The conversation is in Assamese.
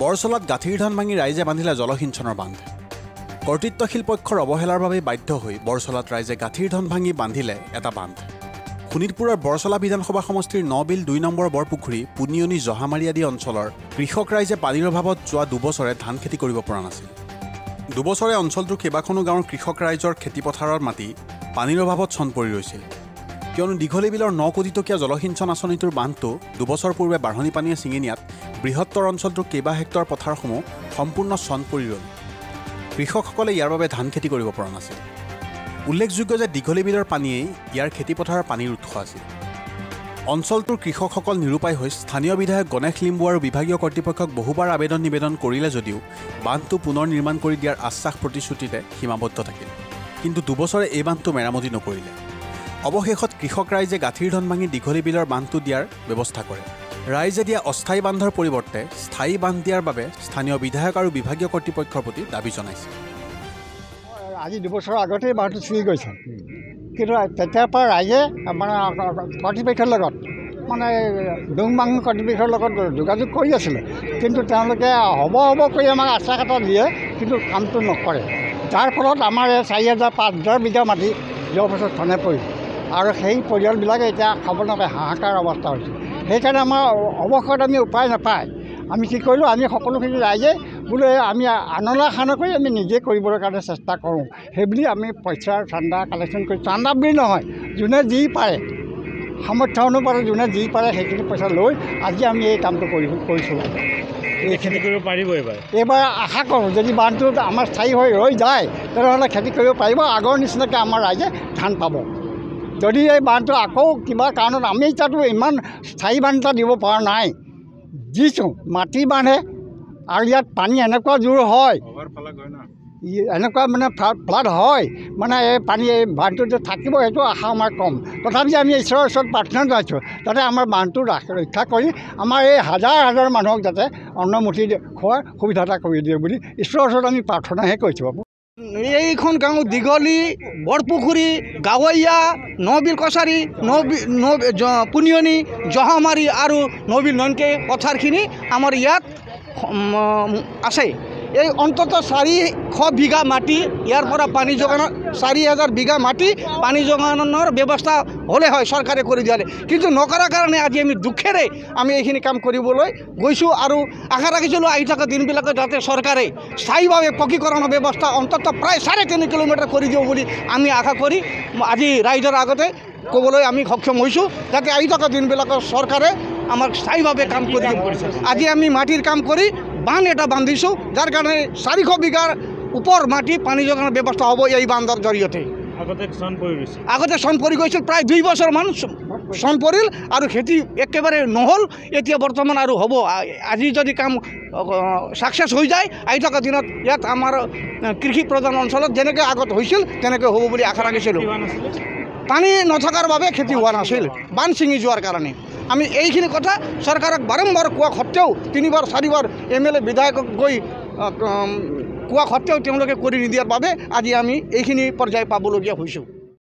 বৰচলাত গাঁঠিৰ ধান ভাঙি ৰাইজে বান্ধিলে জলসিঞ্চনৰ বান্ধ। কৰ্তৃত্বশীল পক্ষৰ অৱহেলাৰ বাবে বাধ্য হৈ বৰচলাত ৰাইজে গাঁঠিৰ ধান ভাঙি বান্ধিলে এটা বান্ধ। শোণিতপুৰৰ বৰচলা বিধানসভা সমষ্টিৰ ৯ বিল ২ নম্বৰ বৰপুখুৰী, পুনিয়নি, জহামাৰী আদি অঞ্চলৰ কৃষক ৰাইজে পানীৰ অভাৱত যোৱা দুবছৰে ধান খেতি কৰিব পৰা নাছিল। দুবছৰে অঞ্চলটোৰ কেইবাখনো গাঁৱৰ কৃষক ৰাইজৰ খেতিপথাৰৰ মাটি পানীৰ অভাৱত চন পৰি ৰৈছিল, কিয়নো দীঘলী বিলৰ ৯ কোটি টকীয়া জলসিঞ্চন আঁচনিটোৰ বান্ধটো দুবছৰ পূৰ্বে বাঢ়নি পানীয়ে ছিঙি নিয়াত বৃহত্তৰ অঞ্চলটোৰ কেইবা হেক্টৰ পথাৰসমূহ সম্পূৰ্ণ চন পৰি ৰ'ল। কৃষকসকলে ইয়াৰ বাবে ধান খেতি কৰিব পৰা নাছিল। উল্লেখযোগ্য যে দীঘলী বিলৰ পানীয়েই ইয়াৰ খেতিপথাৰৰ পানীৰ উৎস আছিল। অঞ্চলটোৰ কৃষকসকল নিৰুপায় হৈ স্থানীয় বিধায়ক গণেশ লিম্বু আৰু বিভাগীয় কৰ্তৃপক্ষক বহুবাৰ নিবেদন কৰিলে যদিও বান্ধটো পুনৰ নিৰ্মাণ কৰি দিয়াৰ আশ্বাস প্ৰতিশ্ৰুতিতে সীমাবদ্ধ থাকিল, কিন্তু দুবছৰে এই বান্ধটো মেৰামতি নকৰিলে। অৱশেষত কৃষক ৰাইজে গাঁঠিৰ ধান ভাঙি দীঘলী বিলৰ বান্ধটো দিয়াৰ ব্যৱস্থা কৰে। ৰাইজে দিয়া অস্থায়ী বান্ধৰ পৰিৱৰ্তে স্থায়ী বান্ধ দিয়াৰ বাবে স্থানীয় বিধায়ক আৰু বিভাগীয় কৰ্তৃপক্ষৰ প্ৰতি দাবী জনাইছে। আজি দুবছৰৰ আগতেই বান্ধটো ছিঙি গৈছে, কিন্তু তেতিয়াৰ পৰা ৰাইজে কৰ্তৃপক্ষৰ লগত ডুংবাং কৰ্তৃপক্ষৰ লগত যোগাযোগ কৰি আছিলে, কিন্তু তেওঁলোকে হ'ব কৰি আমাক আশ্বাস এটা দিয়ে, কিন্তু কামটো নকৰে। যাৰ ফলত আমাৰ এই ৪,০০০-৫,০০০ বিঘা মাটি যোৱা বছৰ থনে পৰিল, আৰু সেই পৰিয়ালবিলাকে এতিয়া খাব নাপায়, হাহাকাৰ অৱস্থা হৈছে। সেইকাৰণে আমাৰ অৱশেষত আমি উপায় নাপায় আমি কি কৰিলোঁ, আমি সকলোখিনি ৰাইজে বোলে আমি আনলা খানা কৰি আমি নিজে কৰিবৰ কাৰণে চেষ্টা কৰোঁ। সেইবুলি আমি পইচাৰ চান্দা কালেকশ্যন কৰি, চান্দা বুলি নহয়, যোনে যি পাৰে সামৰ্থ্য অনুপাতে যোনে যি পাৰে সেইখিনি পইচা লৈ আজি আমি এই কামটো কৰিছোঁ। খেতি কৰিব পাৰিব এইবাৰ আশা কৰোঁ, যদি বান্ধটো আমাৰ স্থায়ী হৈ ৰৈ যায় তেনেহ'লে খেতি কৰিব পাৰিব, আগৰ নিচিনাকৈ আমাৰ ৰাইজে ধান পাব। যদি এই বান্ধটো আকৌ কিবা কাৰণত আমি এতিয়াতো ইমান স্থায়ী বান্ধ এটা দিব পৰা নাই, দিছোঁ মাটি বান্ধে, আৰু ইয়াত পানী এনেকুৱা জোৰ হয়, এনেকুৱা ফ্লাড হয়, এই পানী এই বান্ধটো যে থাকিব সেইটো আশা আমাৰ কম। তথাপি আমি ঈশ্বৰৰ ওচৰত প্ৰাৰ্থনা জনাইছোঁ যাতে আমাৰ বান্ধটো ৰক্ষা কৰি আমাৰ এই হাজাৰ হাজাৰ মানুহক যাতে অন্নমুঠি খোৱাৰ সুবিধা এটা কৰি দিয়ে বুলি ঈশ্বৰৰ ওচৰত আমি প্ৰাৰ্থনাহে কৰিছোঁ। এইখন গাঁও দীঘলী, বৰপুখুৰী, গাঁৱলীয়া, ৯ বিল কছাৰী, পুনিয়নি, জহামাৰী আৰু ৯ বিল ননকে পথাৰখিনি আমাৰ ইয়াত আছে। এই অন্তত ৪০০ বিঘা মাটি ইয়াৰ পৰা পানী যোগানৰ ৪,০০০ বিঘা মাটি পানী যোগানৰ ব্যৱস্থা হ'লে হয় চৰকাৰে কৰি দিয়ালে, কিন্তু নকৰাৰ কাৰণে আজি আমি দুখেৰে আমি এইখিনি কাম কৰিবলৈ গৈছোঁ, আৰু আশা ৰাখিছিলোঁ আহি থকা দিনবিলাকত যাতে চৰকাৰে স্থায়ীভাৱে পকীকৰণৰ ব্যৱস্থা অন্তত প্ৰায় ৩.৫ কিলোমিটাৰ কৰি দিব বুলি আমি আশা কৰি আজি ৰাইজৰ আগতে ক'বলৈ আমি সক্ষম হৈছোঁ, যাতে আহি থকা দিনবিলাকত চৰকাৰে আমাক স্থায়ীভাৱে কাম কৰি দিব। আজি আমি মাটিৰ কাম কৰি বান্ধ এটা বান্ধিছোঁ, যাৰ কাৰণে ৪০০ বিঘাৰ ওপৰ মাটি পানী যোগানৰ ব্যৱস্থা হ'ব এই বান্ধৰ জৰিয়তে। আগতে চন পৰি গৈছিল, প্ৰায় ২ বছৰমান চন পৰিল আৰু খেতি একেবাৰে নহ'ল। এতিয়া বৰ্তমান আৰু হ'ব, আজি যদি কাম ছাকচেছ হৈ যায় আহি থকা দিনত ইয়াত আমাৰ কৃষি প্ৰধান অঞ্চলত যেনেকৈ আগত হৈছিল তেনেকৈ হ'ব বুলি আশা ৰাখিছিলোঁ। পানী নথকাৰ বাবে খেতি হোৱা নাছিল, বান্ধ ছিঙি যোৱাৰ কাৰণে। আমি এইখিনি কথা চৰকাৰক বাৰম্বাৰ কোৱা সত্ত্বেও, ৩বাৰ ৪বাৰ MLA বিধায়কক গৈ কোৱা সত্ত্বেও তেওঁলোকে কৰি নিদিয়াৰ বাবে আজি আমি এইখিনি পৰ্যায় পাবলগীয়া হৈছোঁ।